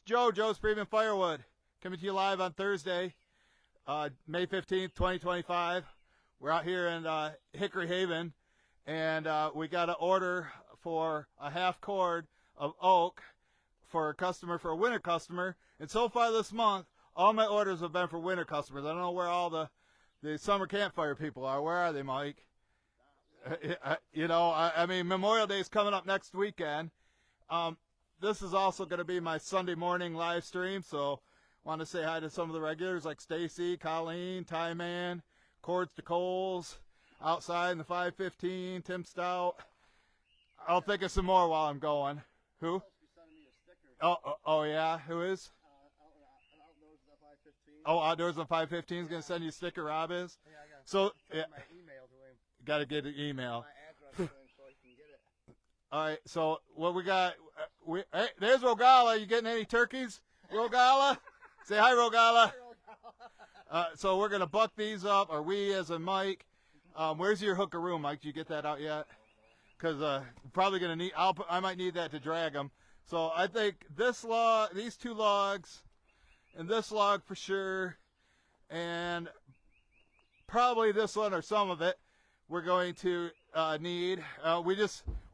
Joe's Premium Firewood, coming to you live on Thursday, May 15th, 2025. We're out here in Hickory Haven, and we got an order for a half cord of oak for a winter customer. And so far this month, all my orders have been for winter customers. I don't know where all the summer campfire people are. Where are they, Mike? I mean, Memorial Day is coming up next weekend. This is also going to be my Sunday morning live stream, so I want to say hi to some of the regulars like Stacy, Colleen, Ty Man, Cords to Coles, outside in the 515, Tim Stout. I'll think of some more while I'm going. Who? Oh yeah, who is? Outdoors on 515 is going to send you a sticker, Rob is? Yeah, I got so, my email to him. Got to get an email. My address to him so he can get it. All right, so what we got, hey, there's Rogala. You getting any turkeys? Rogala? Say hi, Rogala. So we're going to buck these up, or we as a Mike. Where's your hookaroo, Mike? Did you get that out yet? Because we're probably going to need, I might need that to drag them. So I think these two logs, and this log for sure, and probably this one or some of it, we're going to need.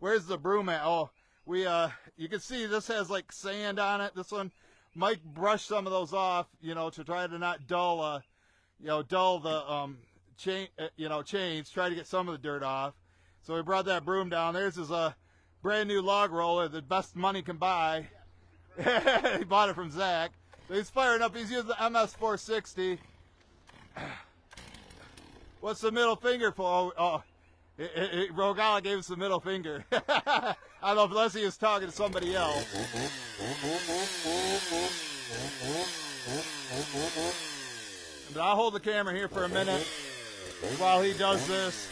Where's the broom at? Oh, you can see this has like sand on it. This one, Mike brushed some of those off, to try to not dull the chains, try to get some of the dirt off. So we brought that broom down. There's his brand new log roller, the best money can buy. He bought it from Zach. So he's firing up. He's using the MS460. What's the middle finger for? Rogala gave us the middle finger. I don't know, unless he was talking to somebody else. But I'll hold the camera here for a minute while he does this.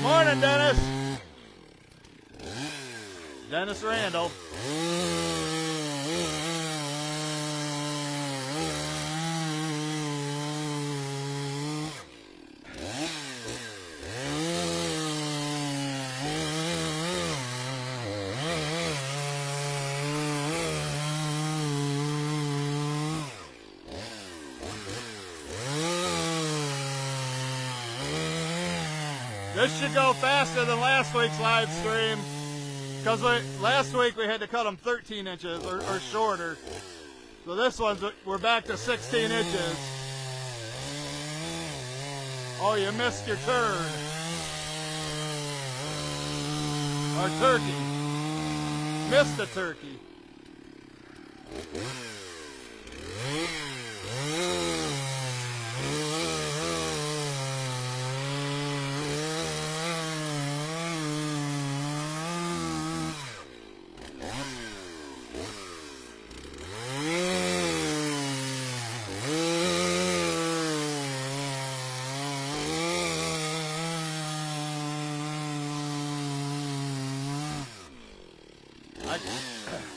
Morning, Dennis. Dennis Randall. This should go faster than last week's live stream, because last week we had to cut them 13 inches or shorter. So this one's, we're back to 16 inches. Oh, you missed your turn. Or turkey. Missed the turkey.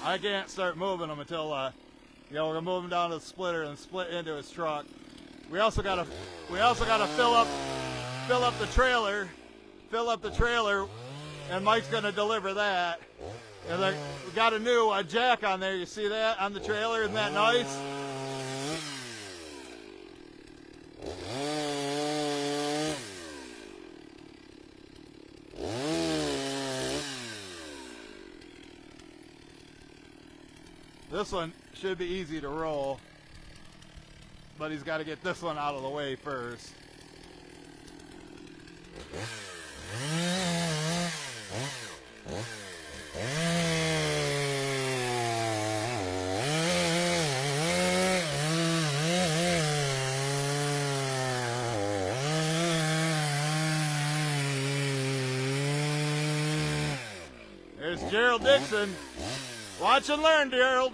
I can't start moving them until we're gonna move him down to the splitter and split into his truck. We also gotta fill up the trailer, and Mike's gonna deliver that. And we got a new jack on there. You see that on the trailer? Isn't that nice? This one should be easy to roll, but he's got to get this one out of the way first. There's Gerald Dixon. Watch and learn, Gerald.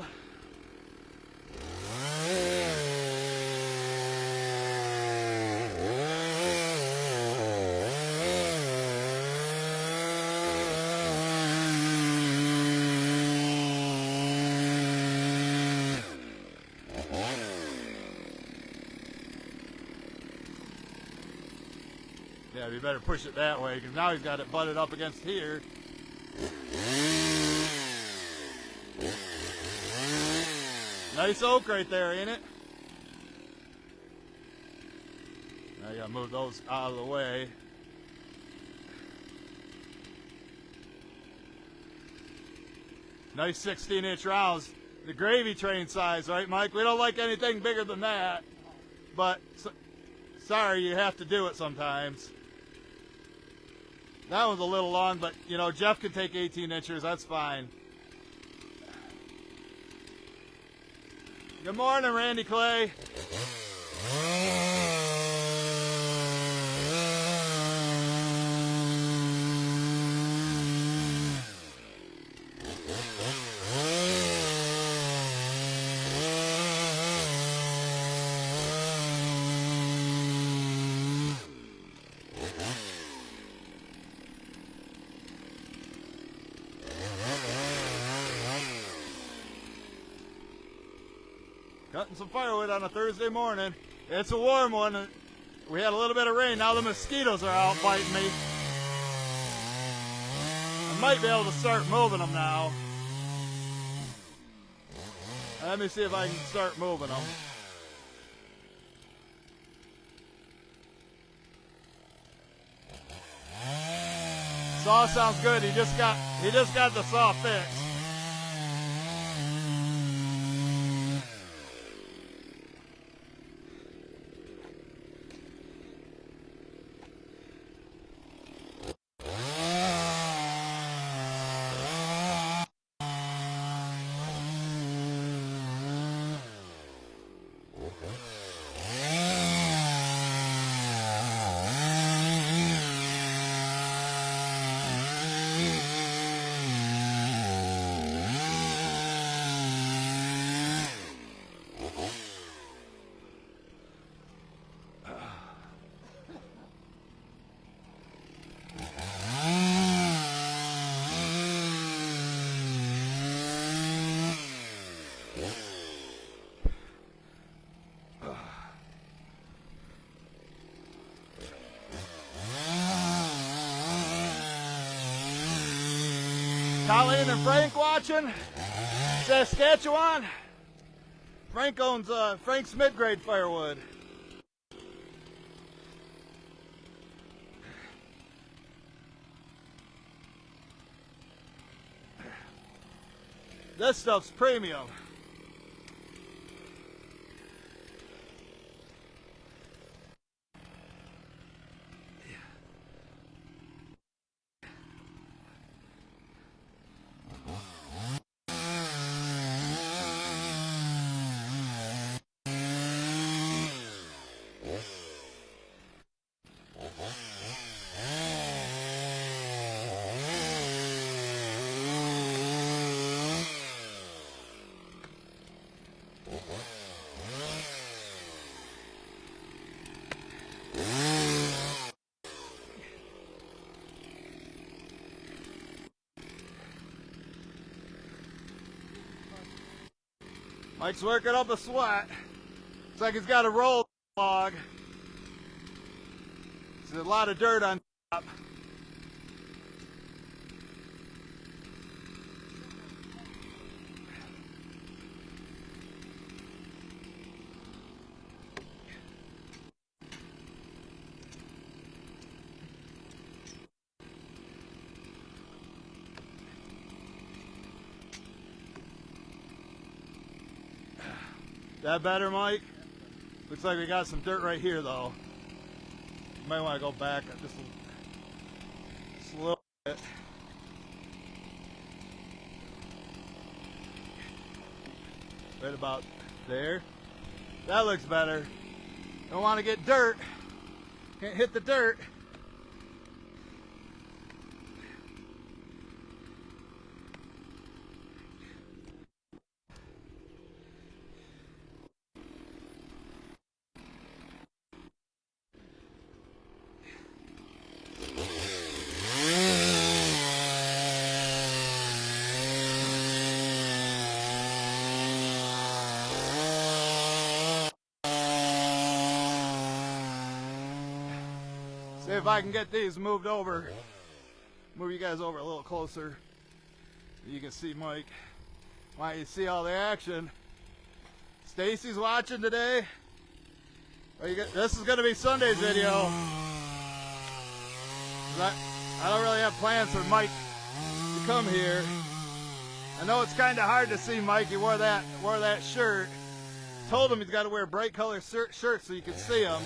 Yeah, you better push it that way because now he's got it butted up against here. Nice oak right there, ain't it? Now you gotta move those out of the way. Nice 16-inch rounds. The gravy train size, right, Mike? We don't like anything bigger than that. But sorry, you have to do it sometimes. That one's a little long, but, you know, Jeff can take 18 inches. That's fine. Good morning, Randy Clay. Cutting some firewood on a Thursday morning. It's a warm one. We had a little bit of rain. Now the mosquitoes are out biting me. I might be able to start moving them now. Let me see if I can start moving them. Saw sounds good. He just got the saw fixed. Colleen and Frank watching. Saskatchewan. Frank owns Frank's mid-grade firewood. This stuff's premium. Mike's working up a sweat. Looks like he's got a roll log. There's a lot of dirt on top. That better, Mike? Looks like we got some dirt right here, though. You might want to go back just a little bit. Right about there. That looks better. Don't want to get dirt. Can't hit the dirt. See if I can get these moved over. Move you guys over a little closer. You can see Mike. Why don't you see all the action? Stacy's watching today. This is going to be Sunday's video. I don't really have plans for Mike to come here. I know it's kind of hard to see Mike. He wore that shirt. Told him he's got to wear a bright color shirt so you can see him.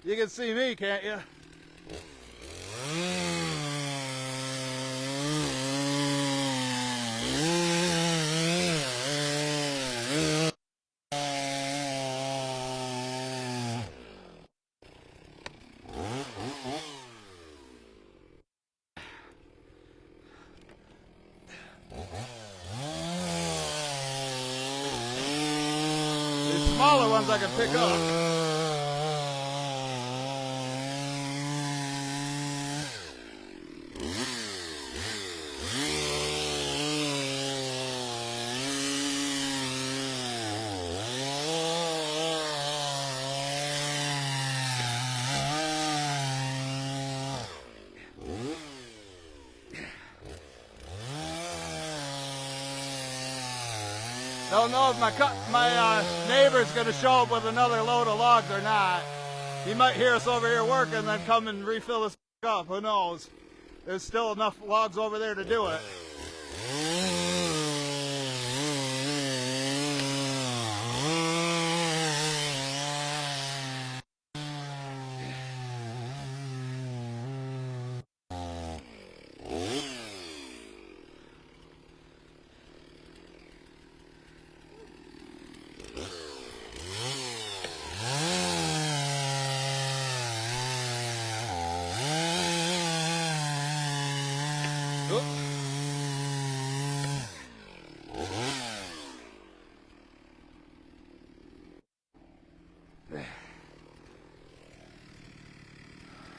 You can see me, can't you? These smaller ones I can pick up. Don't know if my neighbor's going to show up with another load of logs or not. He might hear us over here working and then come and refill us up. Who knows? There's still enough logs over there to do it.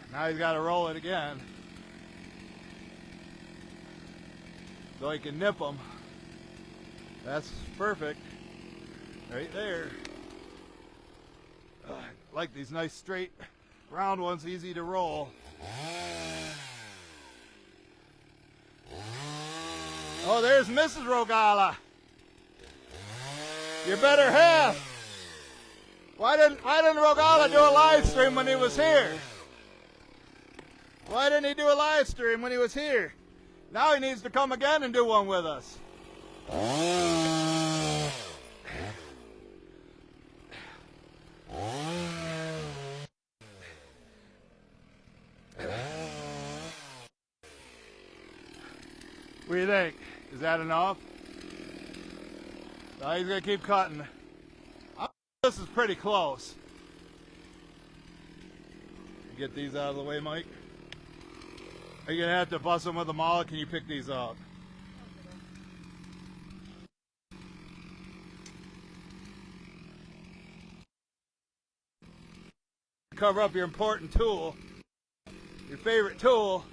Now he's got to roll it again so he can nip them. That's perfect right there. I like these nice straight round ones, easy to roll. Oh, there's Mrs. Rogala, your better half. Why didn't Rogala do a live stream when he was here? Why didn't he do a live stream when he was here? Now he needs to come again and do one with us. What do you think? Is that enough? No, he's going to keep cutting. This is pretty close. Get these out of the way, Mike. Are you going to have to bust them with a maul, or can you pick these up? Cover up your important tool, your favorite tool.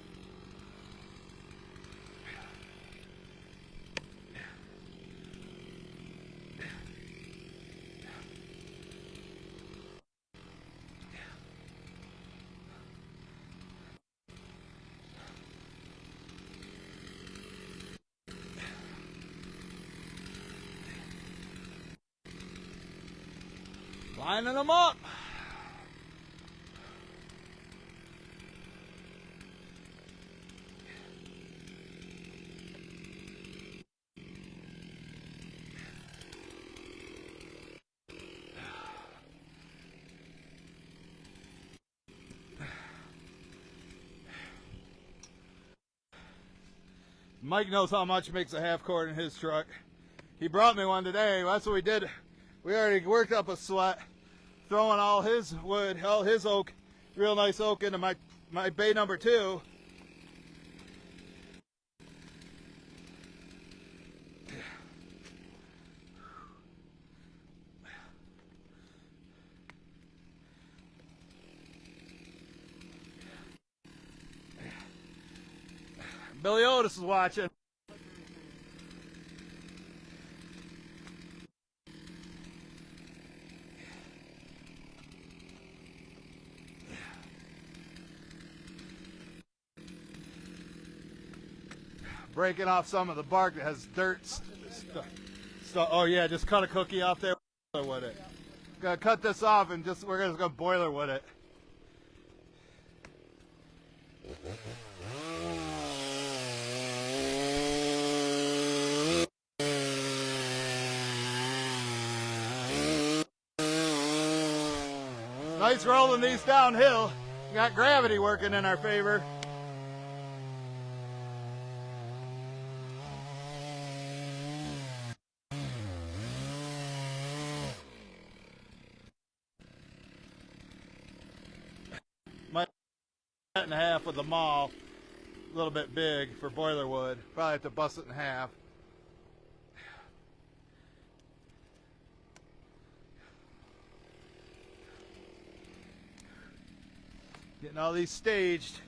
Lining them up. Mike knows how much makes a half quart in his truck. He brought me one today. That's what we did. We already worked up a sweat, throwing all his wood, all his oak, real nice oak, into my bay number 2. Billy Otis is watching. breaking off some of the bark that has dirt. Oh yeah, just cut a cookie off there with it. Gonna cut this off and we're just gonna boiler with it. Nice rolling these downhill. Got gravity working in our favor. Might cut it in half with the maul. A little bit big for boiler wood. Probably have to bust it in half. Getting all these staged.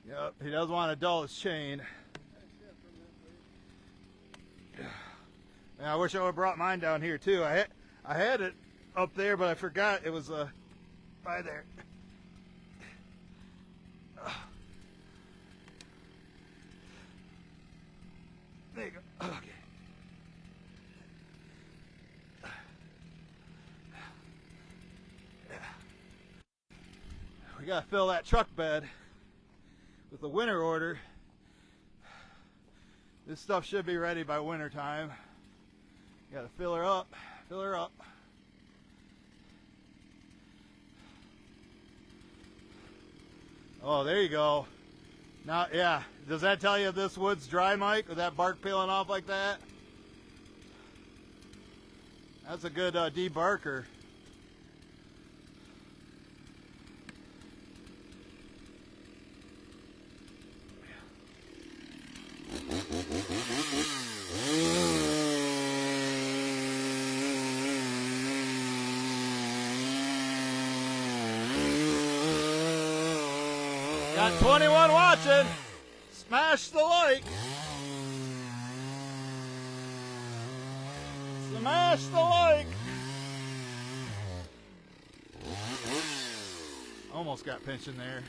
Yep, he does want to dull his chain. Man, I wish I would have brought mine down here too. I had it up there, but I forgot it was by there. There you go. Okay. We gotta fill that truck bed with the winter order. This stuff should be ready by winter time. Gotta fill her up, fill her up. Oh, there you go. Now, yeah, does that tell you this wood's dry, Mike, with that bark peeling off like that? That's a good debarker. Got 21 watching. Smash the like. Smash the like. Almost got pinched in there.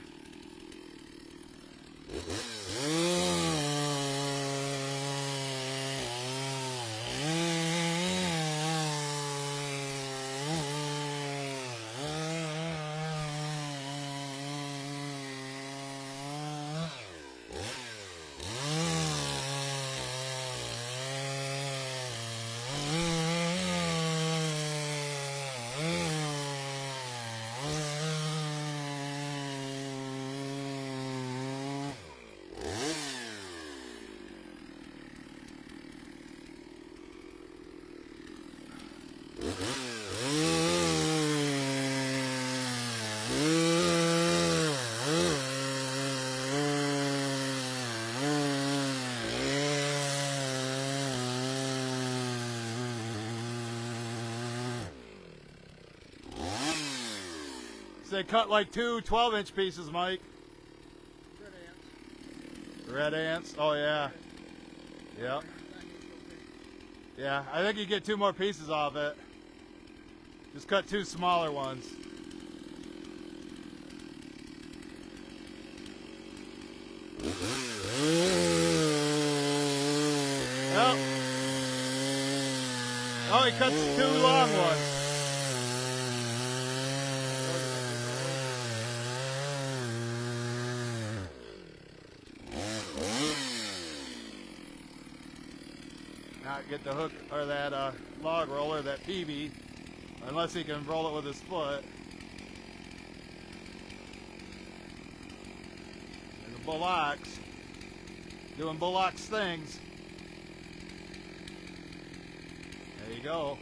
They cut like two 12-inch pieces, Mike. Red ants. Oh, yeah. Yep. Yeah, I think you get two more pieces off it. Just cut two smaller ones. Yep. Oh, he cuts two long ones. Not get the hook or that log roller, that PB, unless he can roll it with his foot. And the bullocks doing bullocks things. There you go.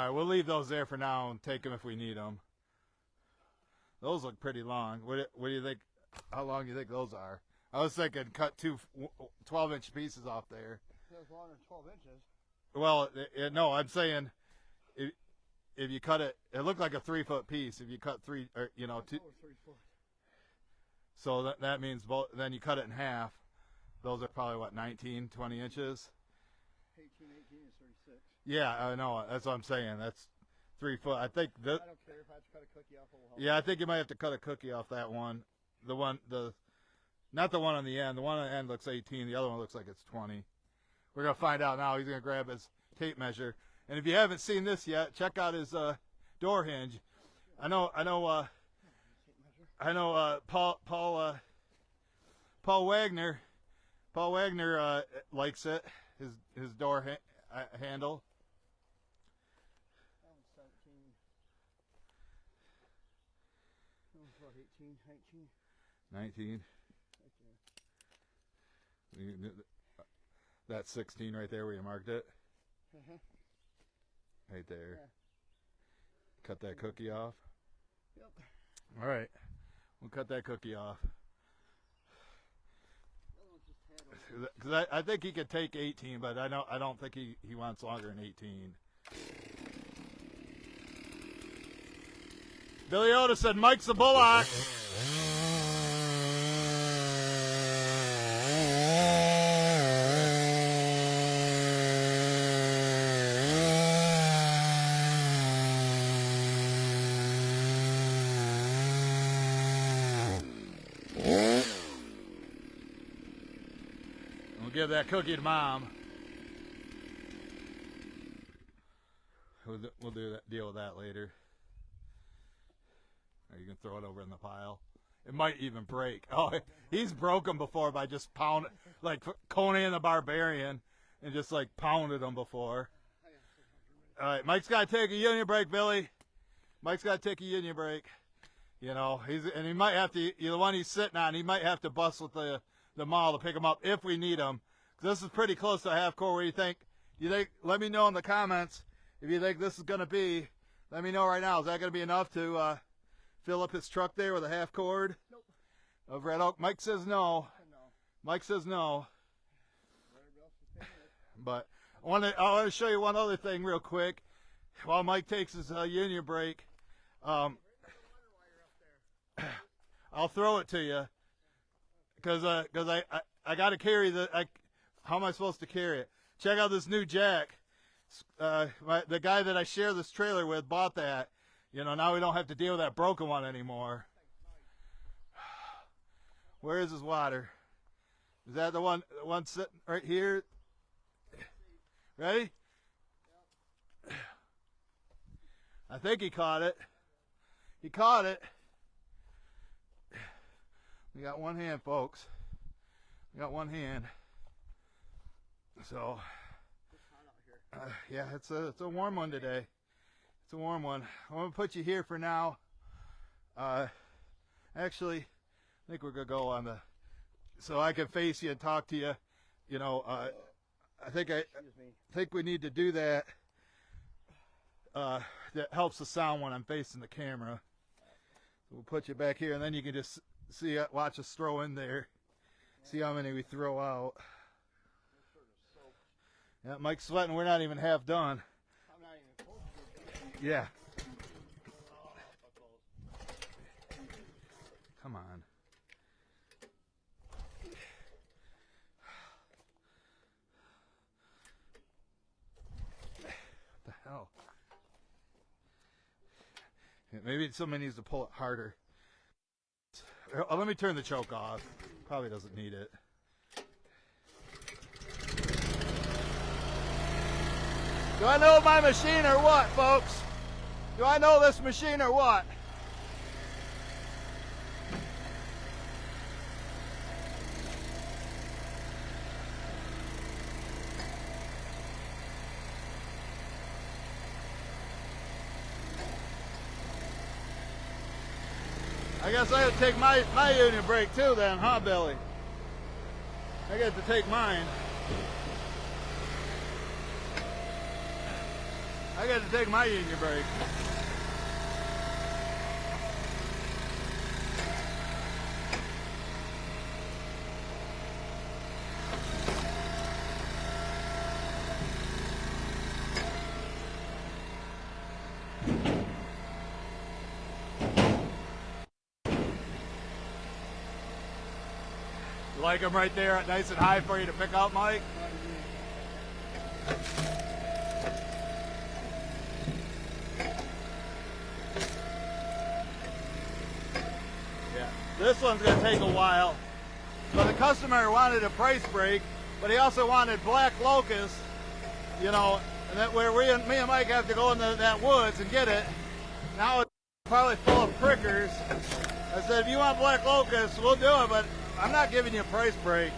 right, we'll leave those there for now and take them if we need them. Those look pretty long. What do you think? How long do you think those are? I was thinking cut two 12-inch pieces off there. That's longer than 12 inches. Well, no, I'm saying if you cut it, it looked like a 3-foot piece. If you cut two, 3 foot. so that means both. Then you cut it in half. Those are probably what, 19, 20 inches. 18 is 36. Yeah, I know. That's what I'm saying. That's 3 foot. I think I don't care if I have to cut a cookie off. Yeah, I think you might have to cut a cookie off that one. Not the one on the end. The one on the end looks 18. The other one looks like it's 20. We're gonna find out now. He's gonna grab his tape measure. And if you haven't seen this yet, check out his door hinge. I know. Paul Wagner. Paul Wagner likes it. His door handle. That one's 17. That one's about 18, 19. 19. That's 16 right there where you marked it. Right there. Yeah. Cut that cookie off. Yep. All right. We'll cut that cookie off. Because I think he could take 18, but I don't think he wants longer than 18. Billy Otis said Mike's the Bullock. Give that cookie to Mom. We'll do that. Deal with that later. Or you can throw it over in the pile. It might even break. Oh, he's broken before by just pounding, like Conan the Barbarian, and just like pounded them before. All right, Mike's got to take a union break, Billy. Mike's got to take a union break. You know, and he might have to. The one he's sitting on, he might have to bust with the mall to pick him up if we need him. This is pretty close to a half core. What do you think? Let me know in the comments if you think this is going to be. Let me know right now. Is that going to be enough to fill up his truck there with a half cord? Nope. Of Red Oak? Mike says no. Mike says no. But I want to show you one other thing real quick while Mike takes his union break. I'll throw it to you because I got to carry how am I supposed to carry it? Check out this new jack. The guy that I share this trailer with bought that. You know, now we don't have to deal with that broken one anymore. Where is his water? Is that the one sitting right here? Ready? I think he caught it. He caught it. We got one hand, folks. We got one hand. So, yeah, it's a warm one today. It's a warm one. I'm going to put you here for now. Actually, I think we're going to go on so I can face you and talk to you. You know, I think we need to do that. That helps the sound when I'm facing the camera. So we'll put you back here, and then you can just watch us throw in there. See how many we throw out. Yeah, Mike's sweating. We're not even half done. I'm not even close to it. Yeah. Come on. What the hell? Yeah, maybe somebody needs to pull it harder. Let me turn the choke off. Probably doesn't need it. Do I know my machine or what, folks? Do I know this machine or what? I guess I have to take my union break too then, huh, Billy? I get to take mine. I got to take my union break. You like them right there, nice and high for you to pick out, Mike? Yeah, this one's going to take a while. But the customer wanted a price break, but he also wanted black locust, you know, and that where me and Mike have to go into that woods and get it. Now it's probably full of prickers. I said, if you want black locust, we'll do it, but I'm not giving you a price break.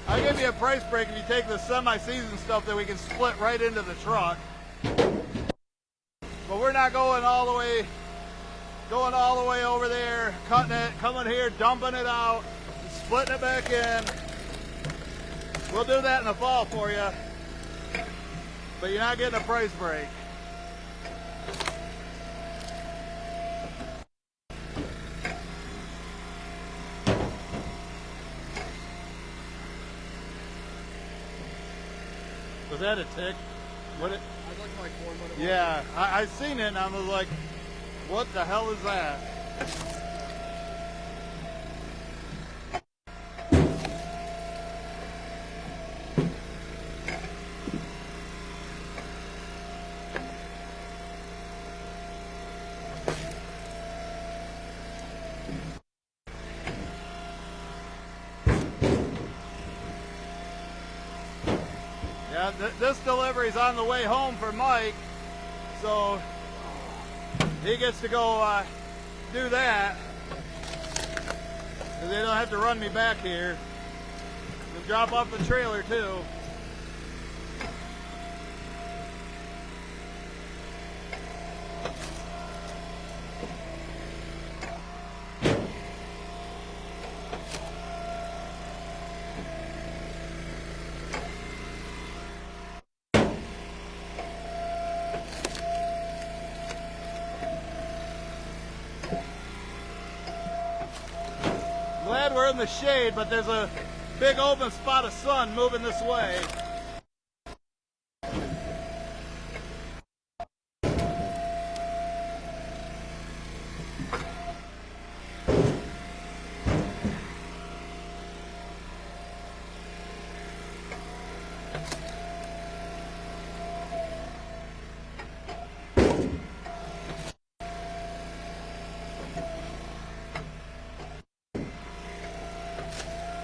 I'll give you a price break if you take the semi-season stuff that we can split right into the truck. But we're not going all the way over there, cutting it, coming here, dumping it out, splitting it back in. We'll do that in the fall for you, but you're not getting a price break. Was that a tick? What it? I looked like one, but it Yeah, I seen it and I was like, what the hell is that? Yeah, this delivery's on the way home for Mike, so he gets to go do that, because they don't have to run me back here. They'll drop off the trailer too. Glad we're in the shade, but there's a big open spot of sun moving this way.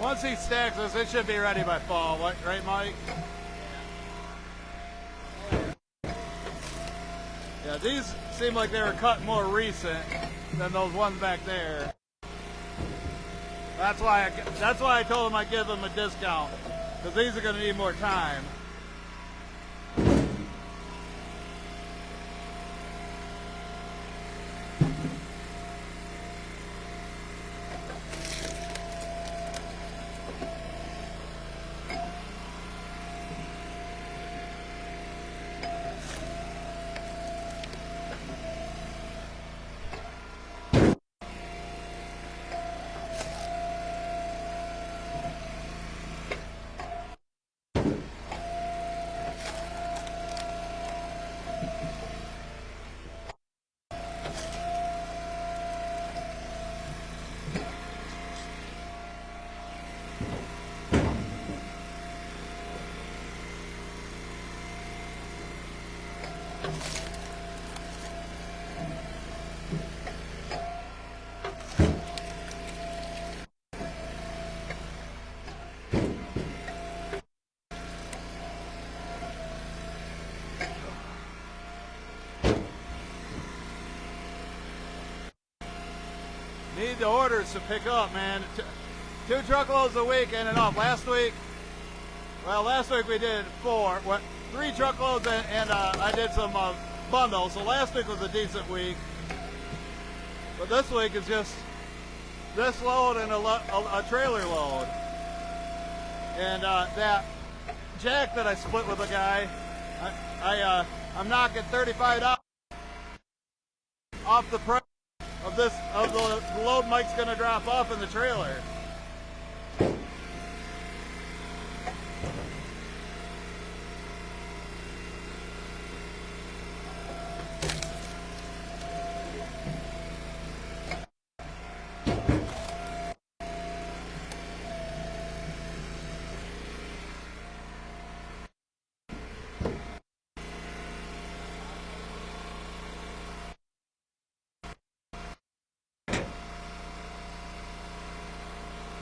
Once he stacks us, it should be ready by fall, right, Mike? Yeah, these seem like they were cut more recent than those ones back there. That's why I told him I'd give them a discount, because these are going to need more time. Need the orders to pick up, man. 2 truckloads a week in and off. Last week we did 3 truckloads and I did some bundles. So last week was a decent week. But this week is just this load and a trailer load. And that jack that I split with a guy, I I'm knocking $35 off the price of the load Mike's gonna drop off in the trailer.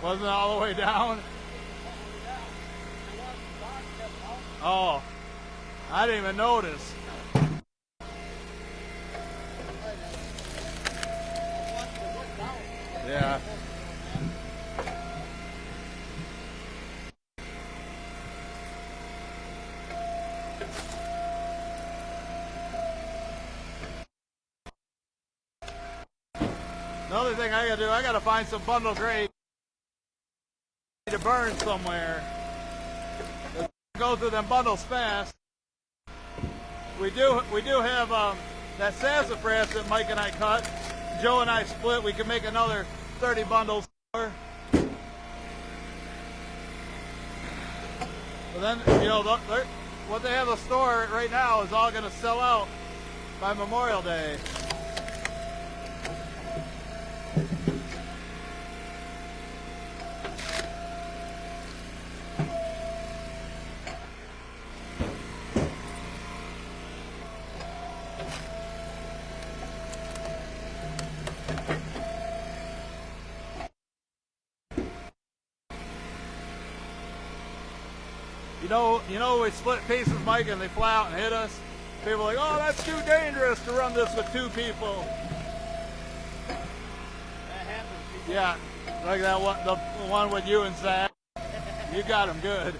Wasn't it all the way down? Oh, I didn't even notice. Yeah. Another thing I gotta do, I gotta find some bundle grade to burn somewhere. Go through them bundles fast. We do have that sassafras that Mike and I cut. Joe and I split. We can make another 30 bundles. But then, you know, what they have in the store right now is all going to sell out by Memorial Day. You know, we split pieces, Mike, and they fly out and hit us. People are like, oh, that's too dangerous to run this with two people. That happens. Yeah, like that one, the one with you and Zach. You got him good.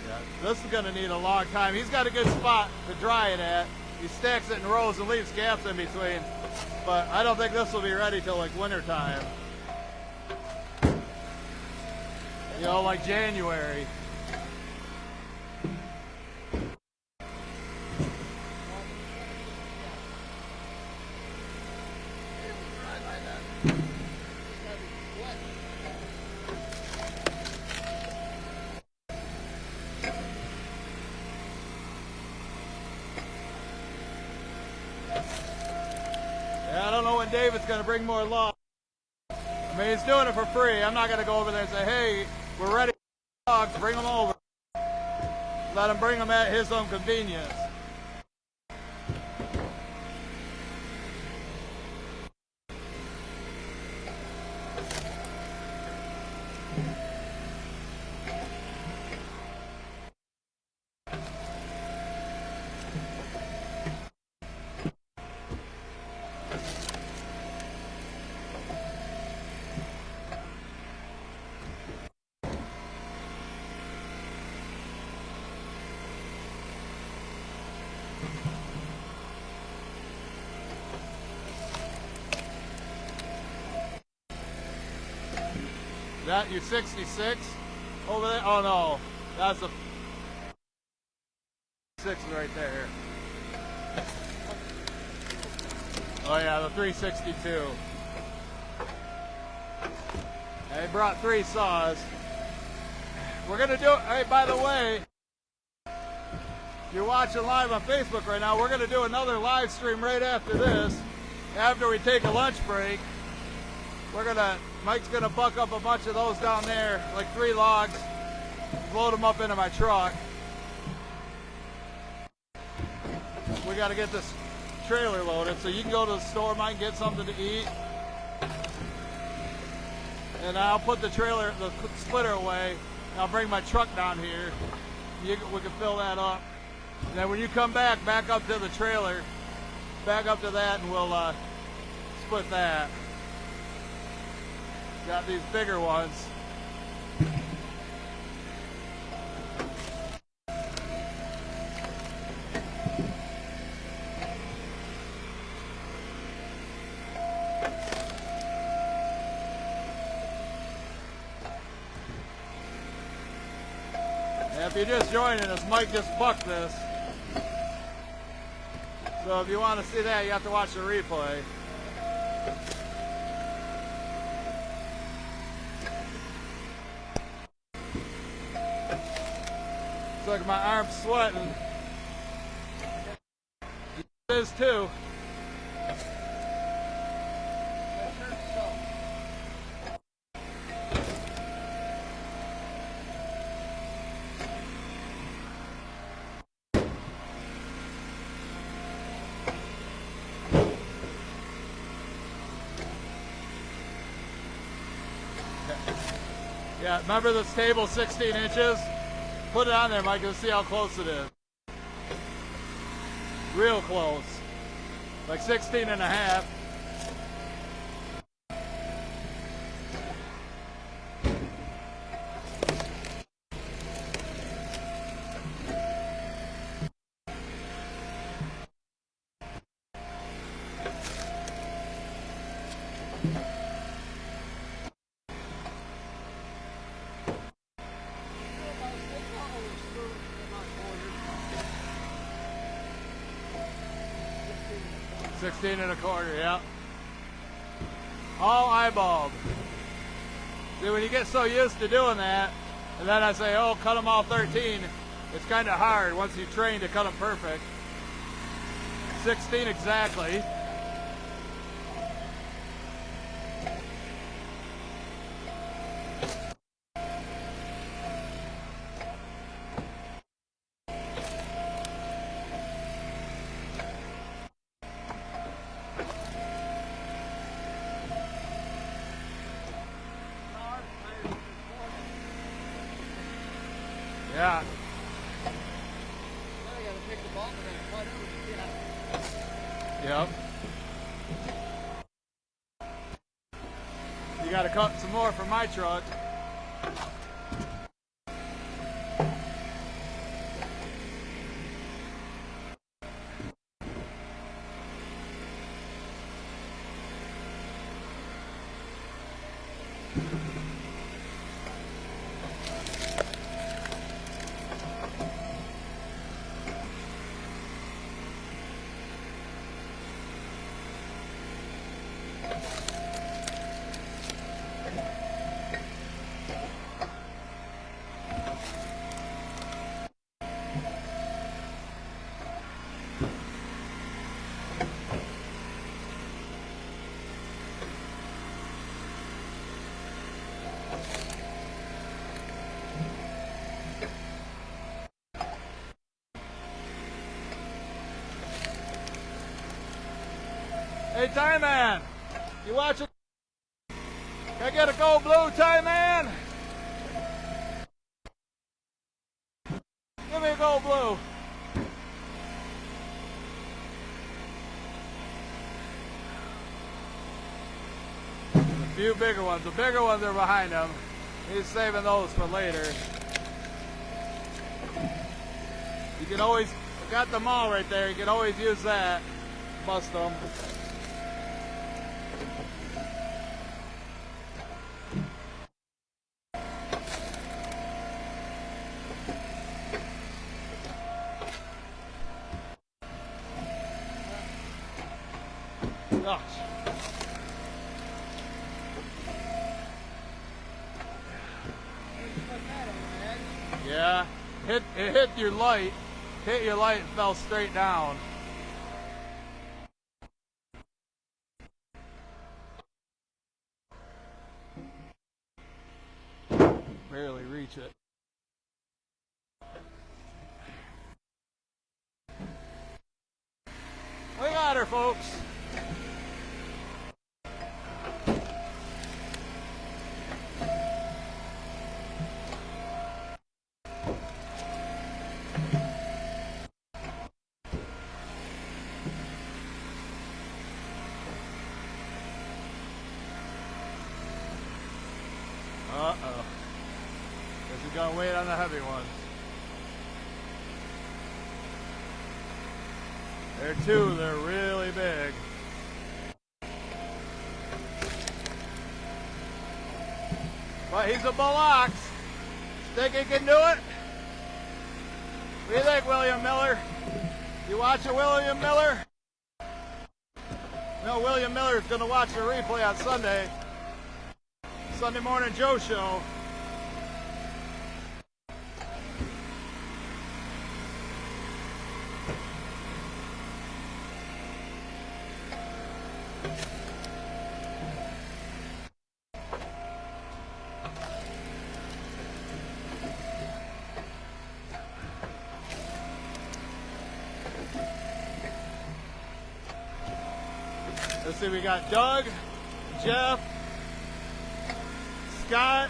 Yeah, this is going to need a long time. He's got a good spot to dry it at. He stacks it in rows and leaves gaps in between. But I don't think this will be ready till like winter time. You know, like January. Yeah, I don't know when David's going to bring more logs. I mean, he's doing it for free. I'm not going to go over there and say, hey, we're ready for logs, bring them over. Let him bring them at his own convenience. That your 66 over there? Oh no, that's a 6 right there. Oh yeah, the 362. They brought 3 saws. We're gonna do. Hey, by the way, if you're watching live on Facebook right now, we're gonna do another live stream right after this. After we take a lunch break, Mike's gonna buck up a bunch of those down there, like 3 logs, load them up into my truck. We gotta get this trailer loaded, so you can go to the store, Mike, get something to eat. And I'll put the splitter away, and I'll bring my truck down here. We can fill that up. And then when you come back up to the trailer, back up to that, and we'll split that. Got these bigger ones. If you're just joining us, Mike just bucked this. So if you want to see that, you have to watch the replay. It's like my arm's sweating. It is too. Yeah, remember this table 16 inches? Put it on there, Mike, and see how close it is. Real close. Like 16 and a half. $16 and a quarter, yeah. All eyeballed. See, when you get so used to doing that, and then I say, oh, cut them all 13, it's kind of hard once you train to cut them perfect. 16 exactly. Yeah. Now I gotta pick the ball and cut it. Yep. You gotta cut some more for my truck. Hey, Tie Man, you watching? Can I get a gold blue, Tie Man? Give me a gold blue. A few bigger ones. The bigger ones are behind him. He's saving those for later. You can always, I got them all right there. You can always use that. Bust them. Gosh. Yeah, it hit your light. Hit your light and fell straight down. Barely reach it. We got her, folks. Uh-oh. Guess we're gonna wait on the heavy ones. They're two, they're really big. But he's a bull ox. Think he can do it? What do you think, William Miller? You watching William Miller? No, William Miller is going to watch the replay on Sunday. Sunday Morning Joe Show. Let's see, we got Doug, Jeff, Scott.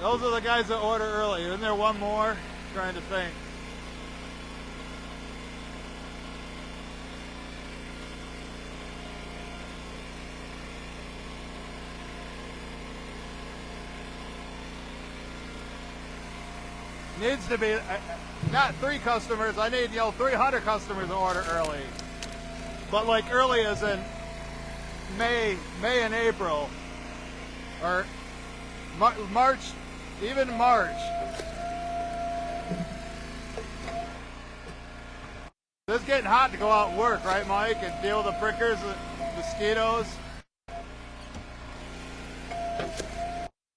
Those are the guys that order early. Isn't there one more? I'm trying to think. Needs to be not 3 customers. I need 300 customers to order early. But like early as in May and April, or March, even March. It's getting hot to go out and work, right, Mike, and deal with the prickers, the mosquitoes.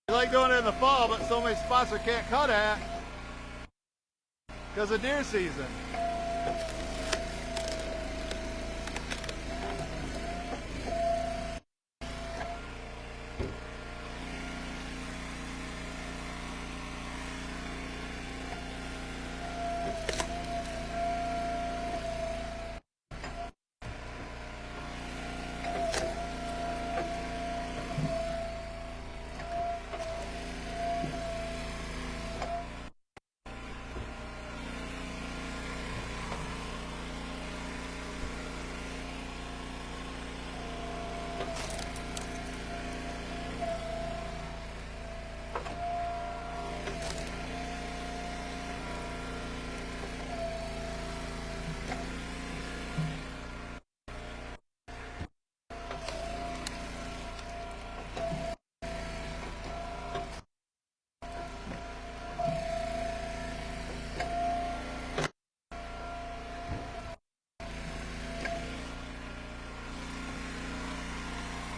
You like doing it in the fall, but so many spots we can't cut at because of deer season.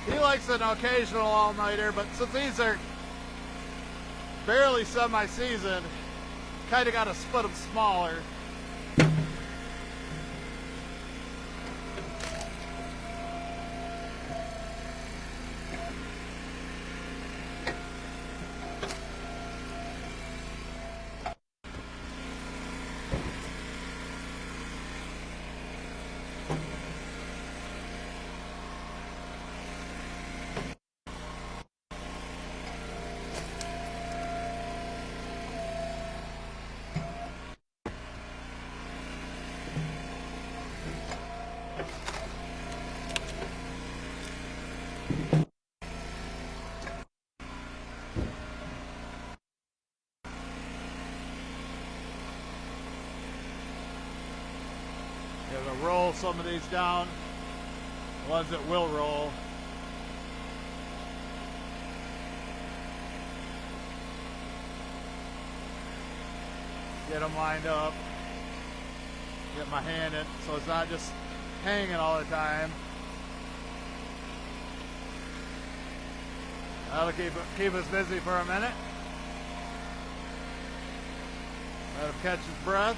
He likes an occasional all-nighter, but since these are barely semi-seasoned, kind of got to split them smaller. Gonna roll some of these down, the ones that will roll. Get them lined up. Get my hand in so it's not just hanging all the time. That'll keep us busy for a minute. Let him catch his breath.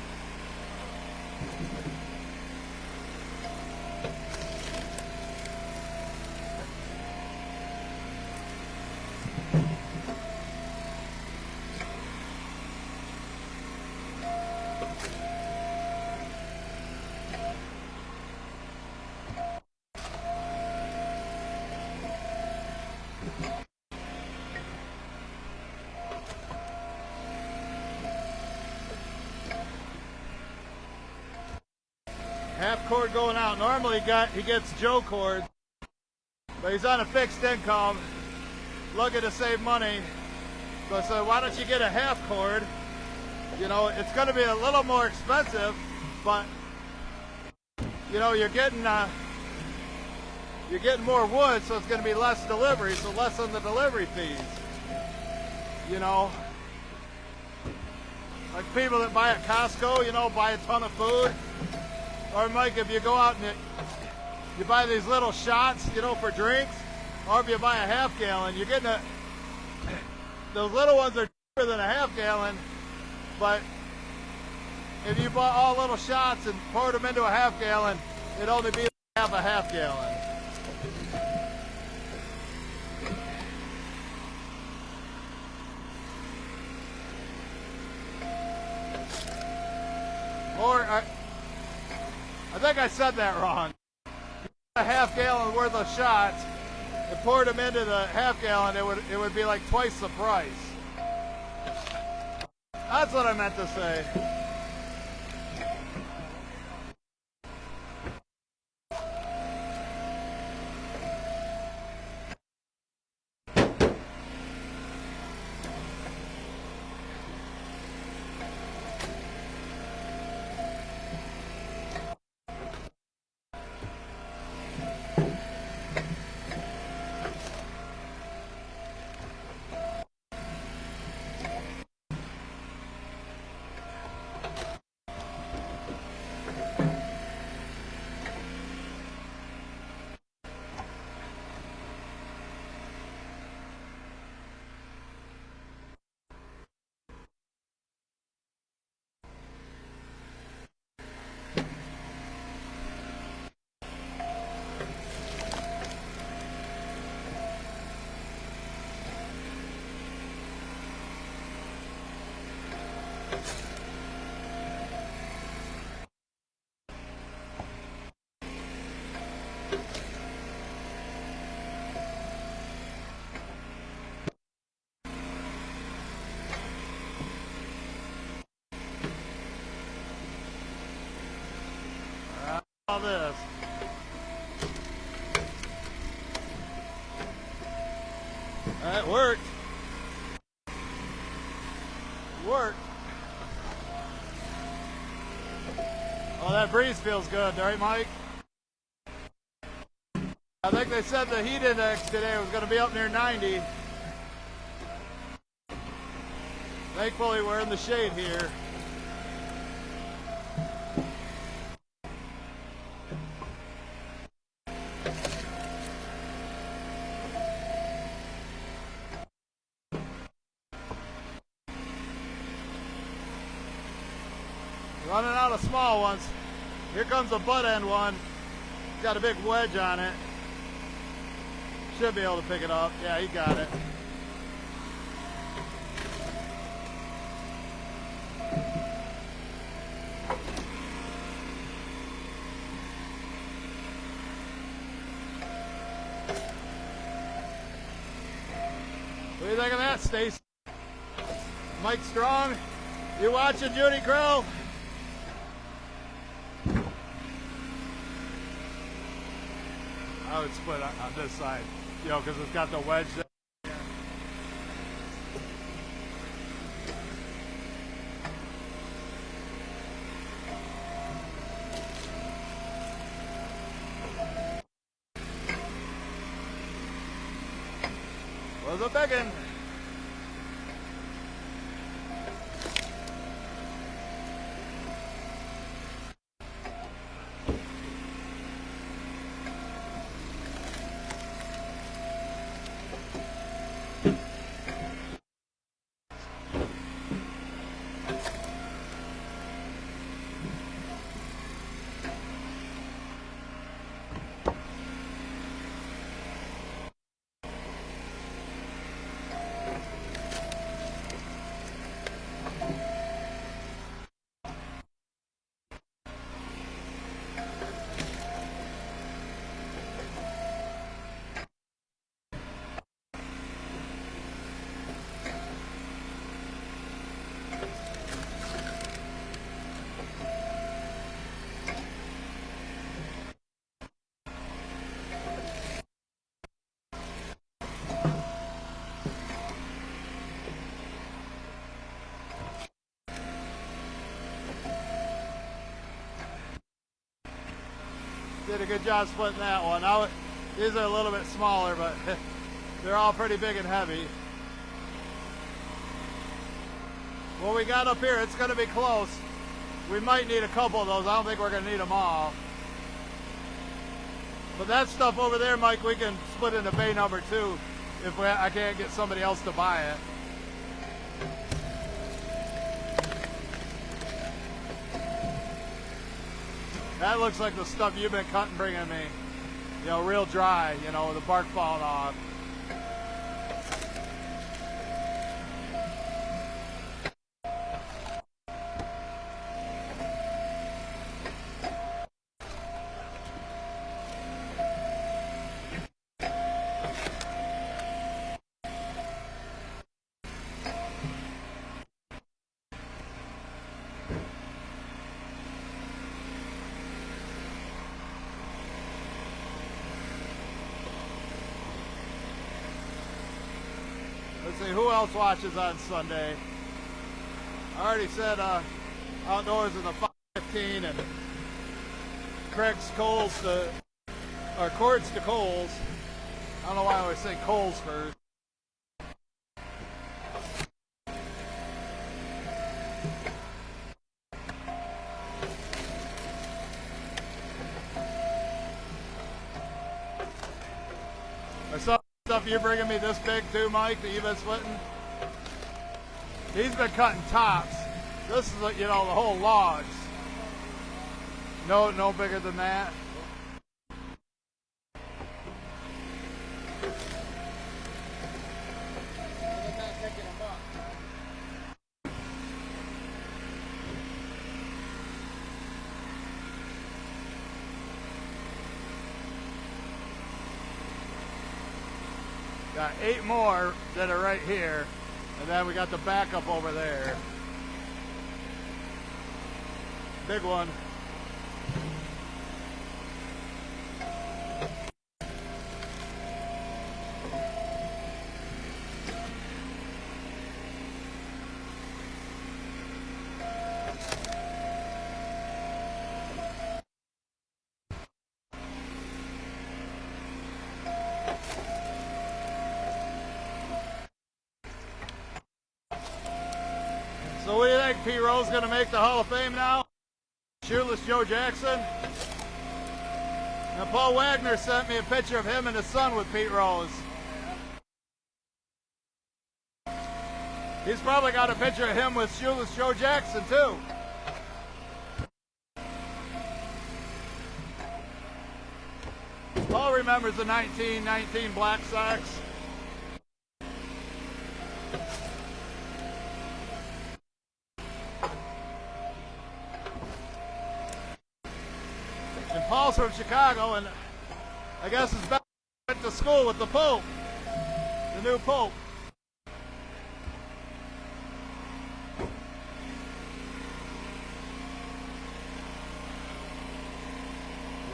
Half cord going out. Normally he gets Joe cord, but he's on a fixed income, looking to save money. So I said, why don't you get a half cord? You know, it's going to be a little more expensive, but you know, you're getting more wood, so it's going to be less delivery, so less on the delivery fees. You know, Like people that buy at Costco, you know, buy a ton of food. Or Mike, if you go out and you buy these little shots, you know, for drinks, or if you buy a half gallon, you're getting those little ones are cheaper than a half gallon, but if you bought all little shots and poured them into a half gallon, it'd only be half a half gallon. Or, I think I said that wrong. A half gallon worth of shots and poured them into the half gallon, it would be like twice the price. That's what I meant to say. All this. That worked. Worked. Oh, that breeze feels good, right, Mike? I think they said the heat index today was going to be up near 90. Thankfully, we're in the shade here. Running out of small ones. Here comes a butt end one. Got a big wedge on it. Should be able to pick it up. Yeah, he got it. What do you think of that, Stacy? Mike Strong? You watching, Judy Crow? I would split on this side, you know, because it's got the wedge there. Was a big one. Did a good job splitting that one. These are a little bit smaller, but they're all pretty big and heavy. What we got up here, it's going to be close. We might need a couple of those. I don't think we're going to need them all. But that stuff over there, Mike, we can split into bay number 2 if I can't get somebody else to buy it. That looks like the stuff you've been cutting, bringing me. You know, real dry, you know, with the bark falling off. Let's see, who else watches on Sunday? I already said outdoors in the 5:15 and Craig's Coles to, or Cords to Coles. I don't know why I always say Coles first. Or some stuff you're bringing me this big too, Mike, that you've been splitting? He's been cutting tops. This is, you know, the whole logs. No bigger than that. Got 8 more that are right here, and then we got the backup over there. Big one. So what do you think? Pete Rose going to make the Hall of Fame now? Shoeless Joe Jackson? Now Paul Wagner sent me a picture of him and his son with Pete Rose. He's probably got a picture of him with Shoeless Joe Jackson too. Paul remembers the 1919 Black Sox. And Paul's from Chicago, and I guess his back went to school with the Pope, the new Pope.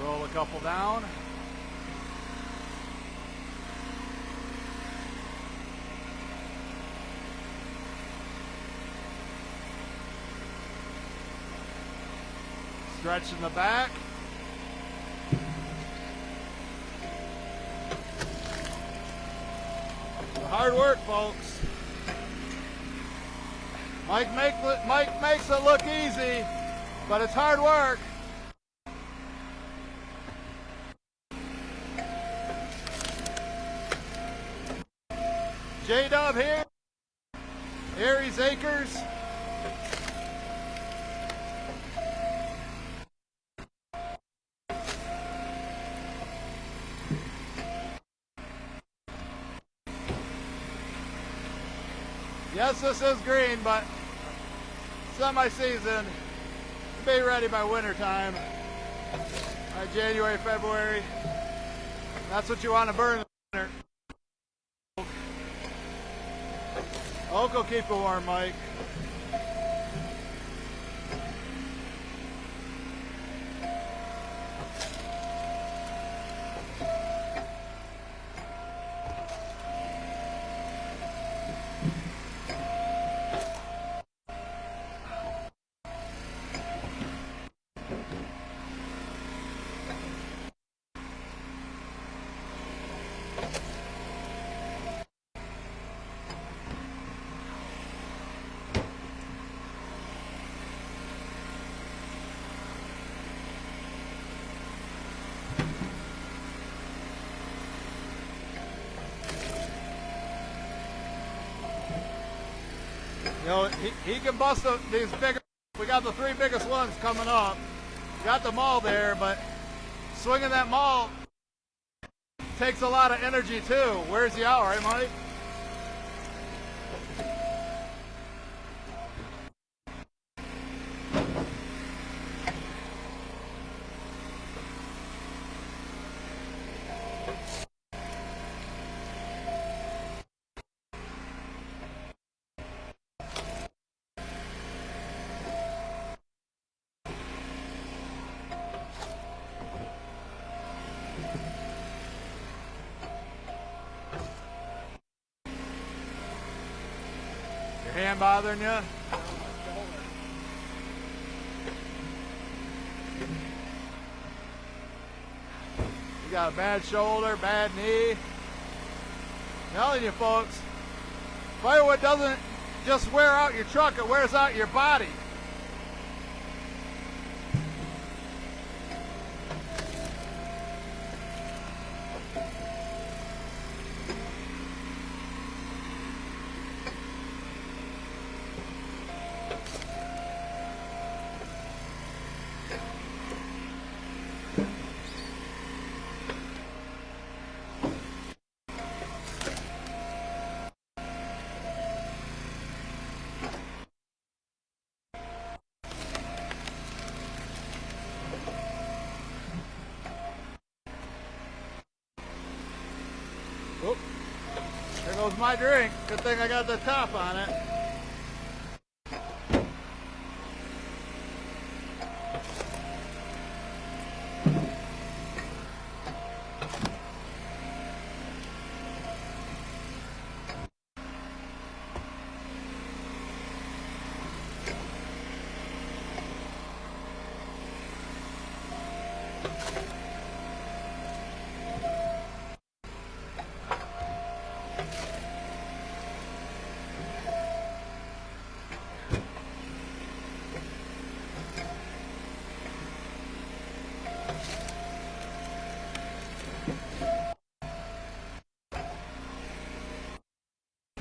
Roll a couple down. Stretching the back. Hard work, folks. Mike makes it look easy, but it's hard work. J-Dub here, Aries Acres. Yes, this is green, but semi-season. Be ready by winter time. By January, February. That's what you want to burn in the winter. Oak will keep it warm, Mike. know, he can bust these bigger. We got the 3 biggest ones coming up. Got the maul there, but swinging that maul takes a lot of energy too. Wears you out, right, Mike? Your hand bothering you? You got a bad shoulder, bad knee. I'm telling you folks, firewood doesn't just wear out your truck, it wears out your body. Oop. There goes my drink. Good thing I got the top on it.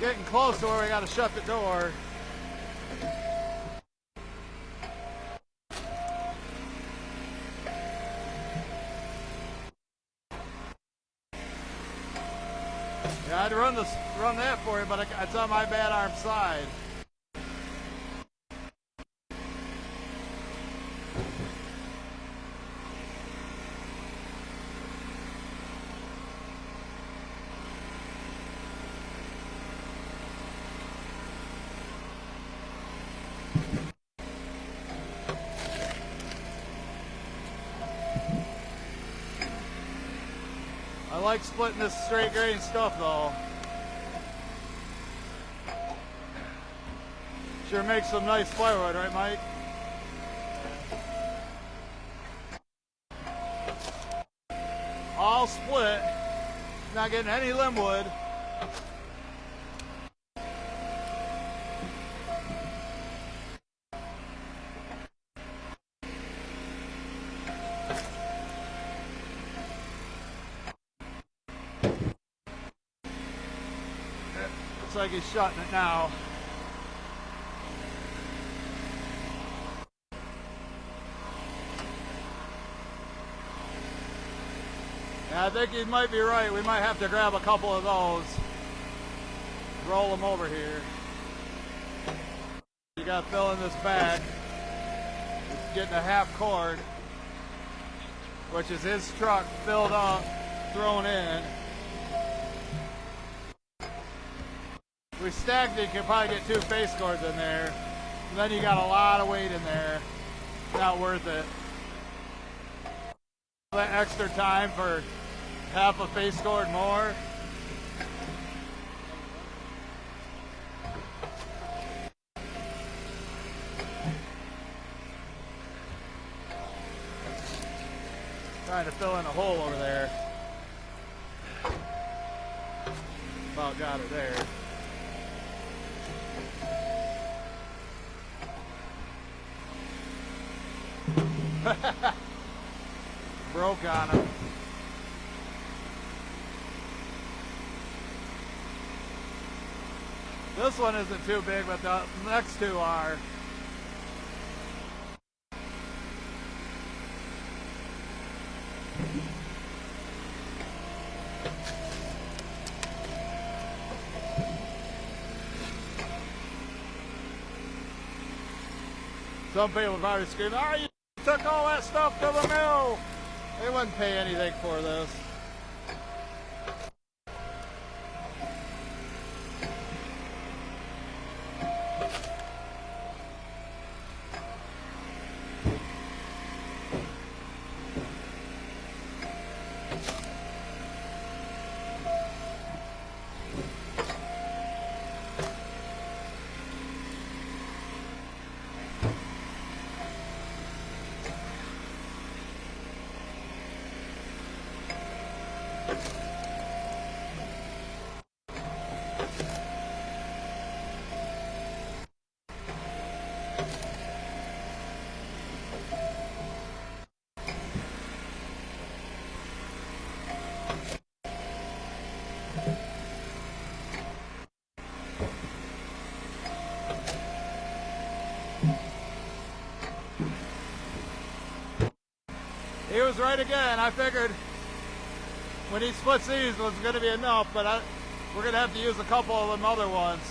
Getting close to where we got to shut the door. Yeah, I'd run that for you, but it's on my bad arm side. I like splitting this straight grain stuff though. Sure makes some nice firewood, right, Mike? All split, not getting any limb wood. Looks like he's shutting it now. Yeah, I think he might be right. We might have to grab a couple of those. Roll them over here. You got to fill in this bag. It's getting a half cord, which is his truck filled up, thrown in. We stacked it, you could probably get 2 face cords in there. And then you got a lot of weight in there. Not worth it. That extra time for half a face cord more. Trying to fill in a hole over there. About got it there. Broke on him. This one isn't too big, but the next two are. Some people are probably screaming, "Oh, you took all that stuff to the mill." They wouldn't pay anything for this. He was right again. I figured when he splits these was going to be enough, but we're going to have to use a couple of them other ones.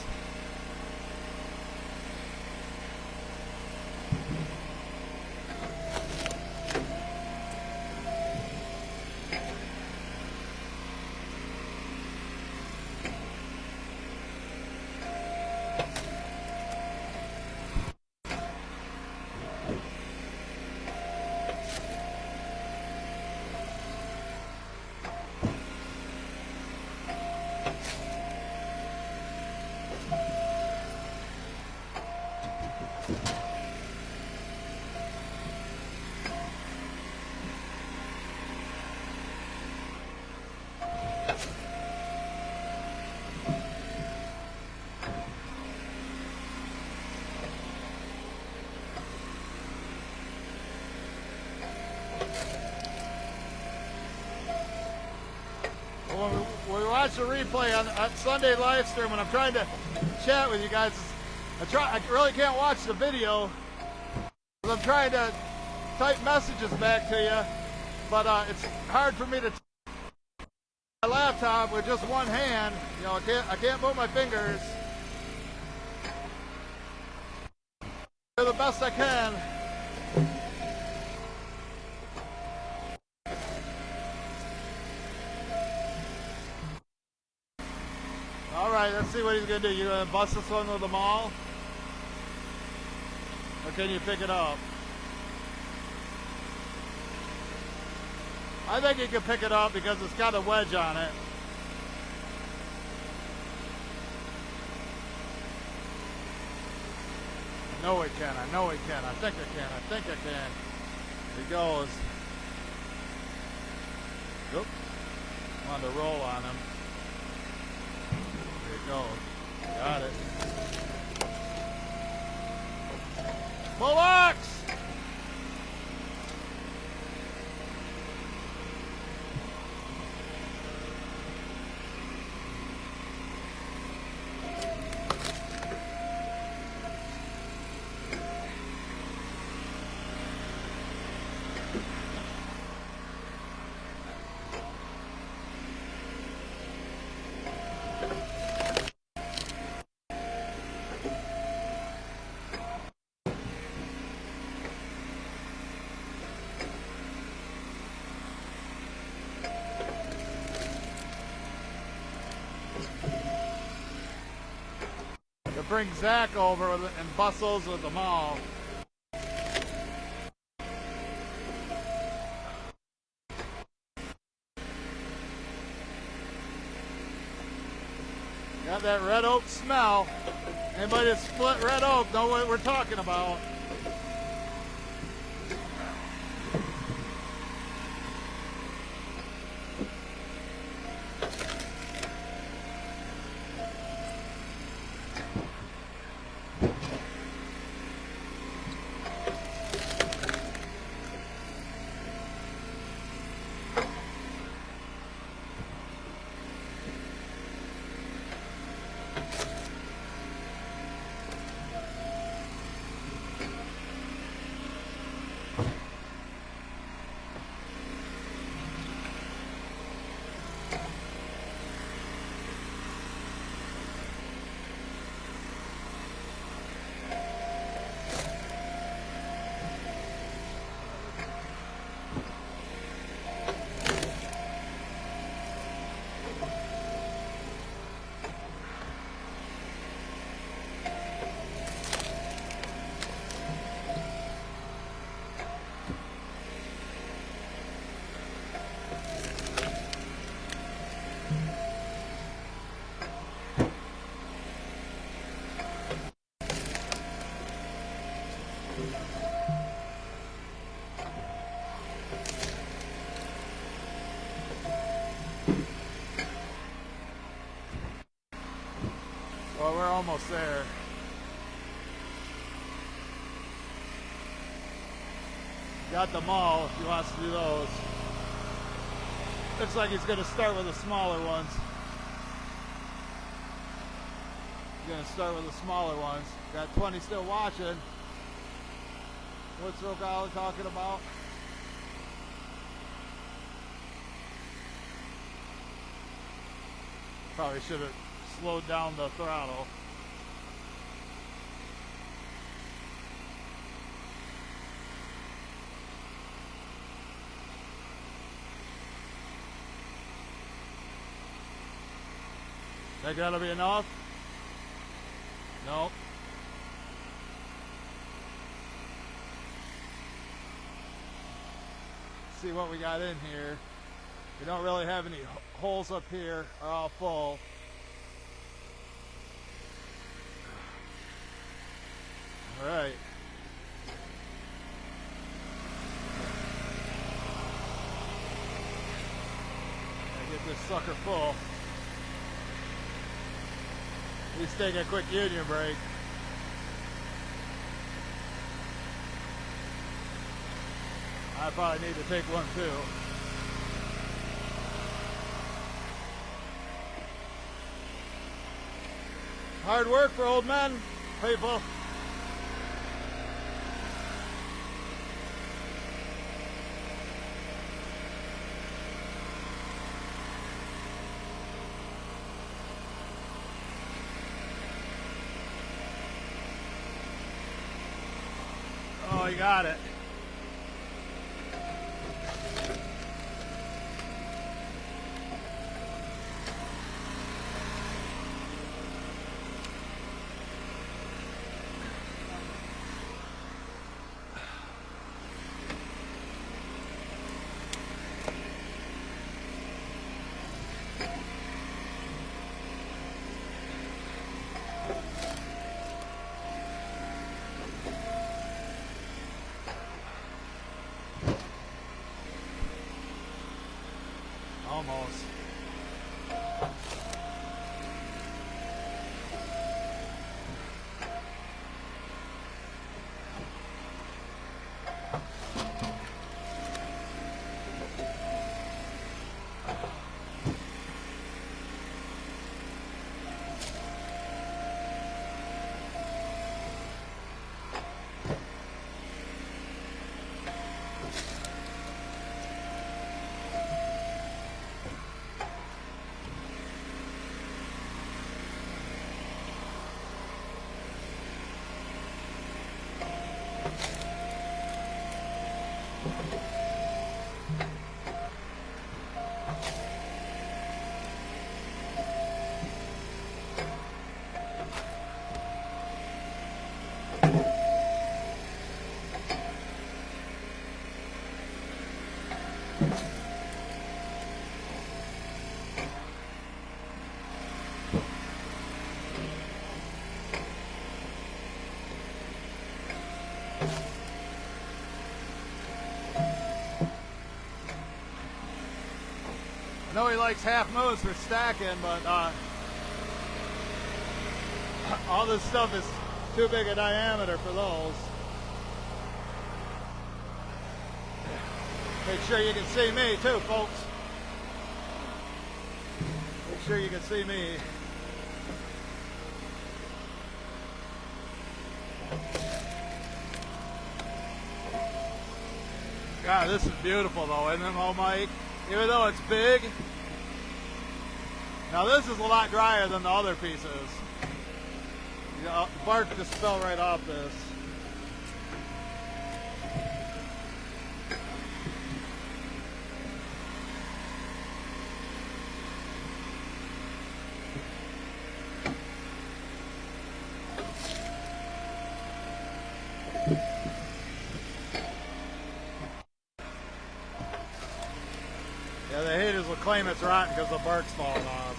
When we watch the replay on Sunday live stream, when I'm trying to chat with you guys, I really can't watch the video because I'm trying to type messages back to you, but it's hard for me to my laptop with just one hand. You know, I can't move my fingers. Do the best I can. All right, let's see what he's gonna do. You gonna bust this one with the maul, or can you pick it up? I think you can pick it up because it's got a wedge on it. I know it can. I know it can. I think I can. I think I can. Here he goes. Oop. Wanted to roll on him. Go. Got it. Bullocks! Bring Zach over and bustles with them all. Got that red oak smell. Anybody that split red oak know what we're talking about. Well, we're almost there. Got them all if he wants to do those. Looks like he's going to start with the smaller ones. He's going to start with the smaller ones. Got 20 still watching. What's Rogala talking about? Probably should have slowed down the throttle. Think that'll be enough? Nope. See what we got in here. We don't really have any holes up here, are all full. All right. Gotta get this sucker full. At least take a quick union break. I probably need to take one too. Hard work for old men, people. Oh, you got it. Almost. I know he likes half moves for stacking, but all this stuff is too big a diameter for those. Make sure you can see me too, folks. Make sure you can see me. God, this is beautiful though, isn't it, Mike? Even though it's big. Now this is a lot drier than the other pieces. You know, the bark just fell right off this. Yeah, the haters will claim it's rotten because the bark's falling off.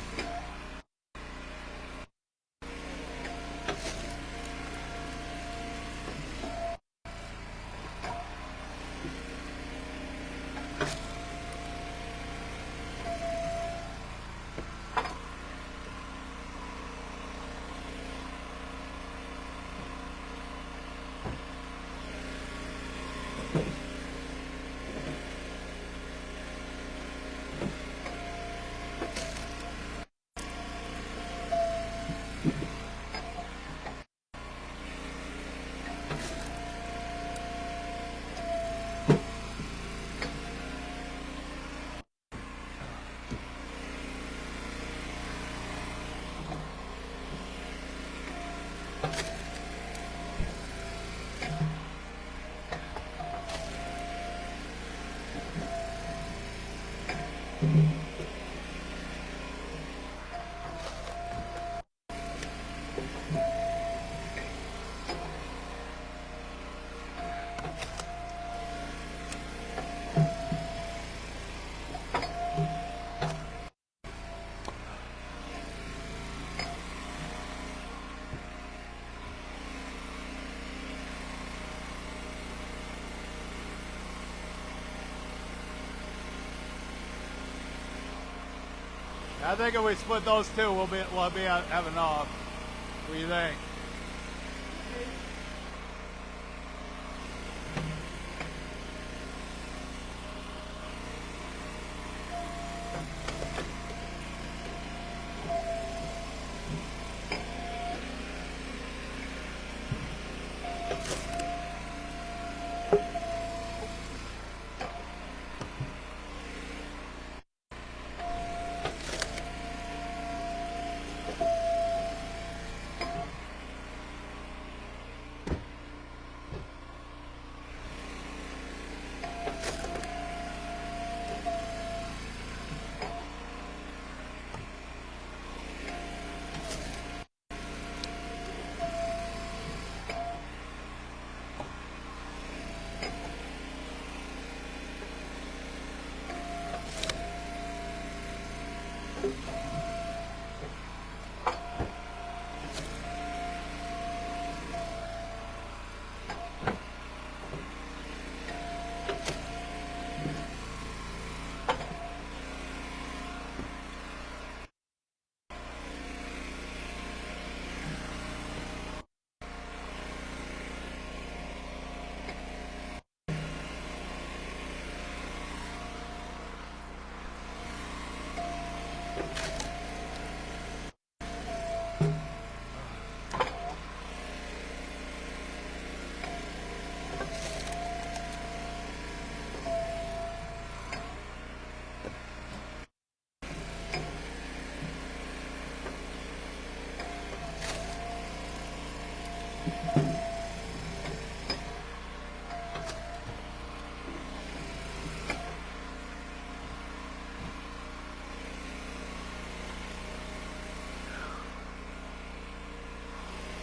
I think if we split those two, we'll have enough. What do you think?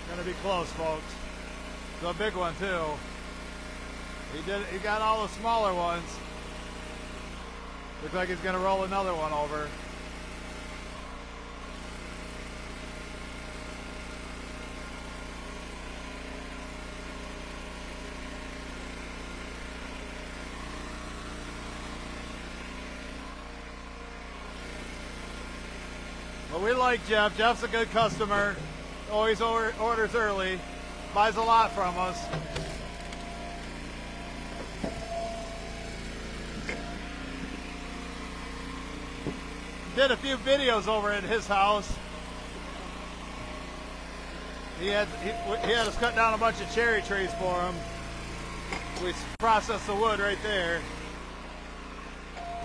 Gonna be close, folks. It's a big one too. He got all the smaller ones. Looks like he's gonna roll another one over. But we like Jeff. Jeff's a good customer. Always orders early. Buys a lot from us. Did a few videos over at his house. He had us cut down a bunch of cherry trees for him. We processed the wood right there.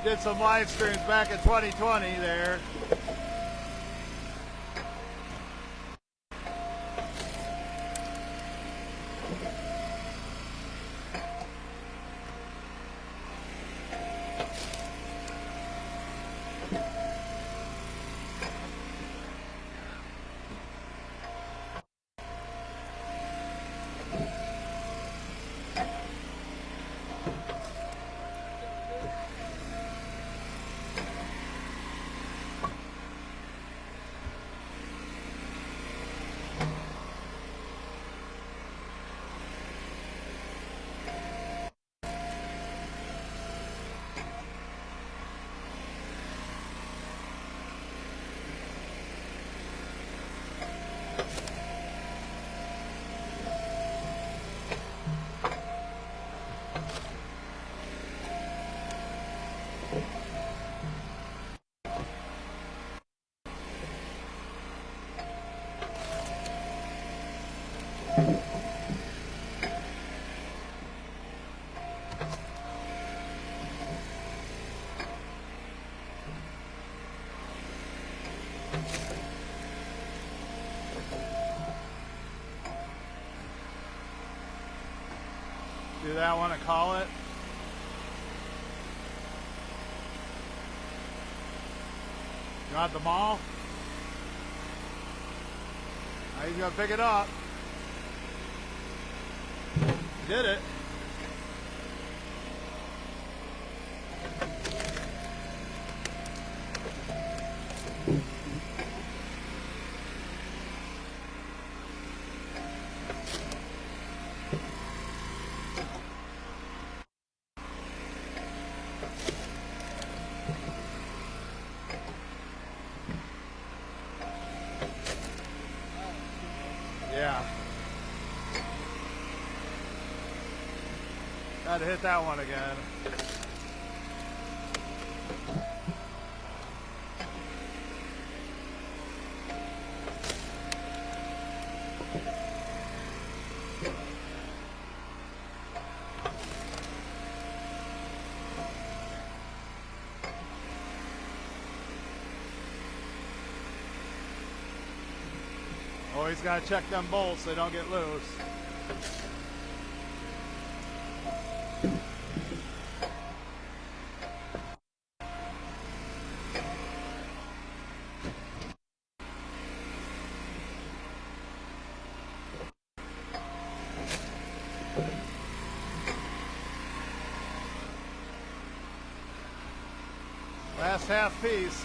Did some live streams back in 2020 there. Do that one and call it. You want the mall? Now he's gonna pick it up. Did it. Had to hit that one again. Always got to check them bolts so they don't get loose. Last half piece.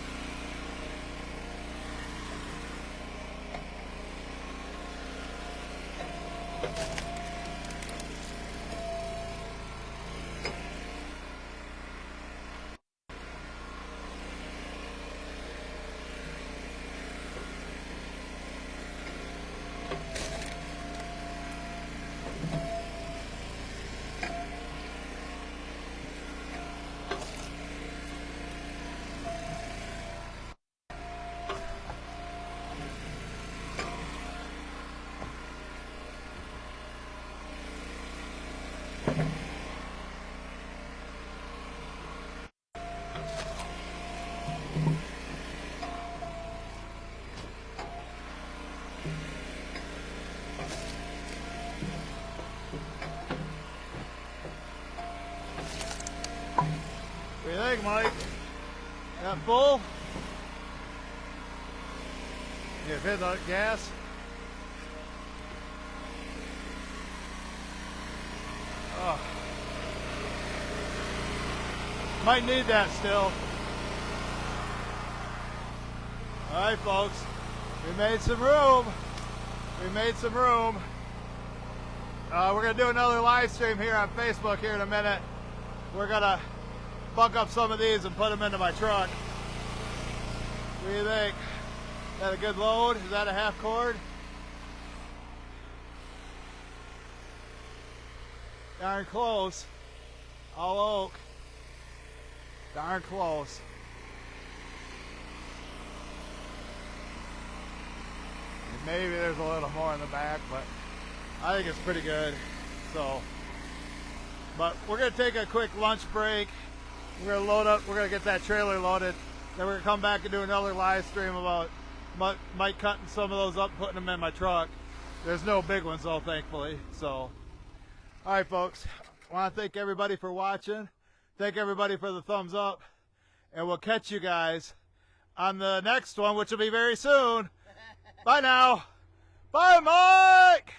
What do you think, Mike? That full? You hit the gas? Oh. Might need that still. Alright folks, we made some room. We made some room. We're going to do another live stream here on Facebook here in a minute. We're going to buck up some of these and put them into my truck. What do you think? Is that a good load? Is that a half cord? Darn close. All oak. Darn close. And maybe there's a little more in the back, but I think it's pretty good. So, but we're going to take a quick lunch break. We're going to load up. We're going to get that trailer loaded. Then we're going to come back and do another live stream about Mike cutting some of those up, putting them in my truck. There's no big ones though, thankfully. So, all right, folks. I want to thank everybody for watching. Thank everybody for the thumbs up. And we'll catch you guys on the next one, which will be very soon. Bye now. Bye, Mike.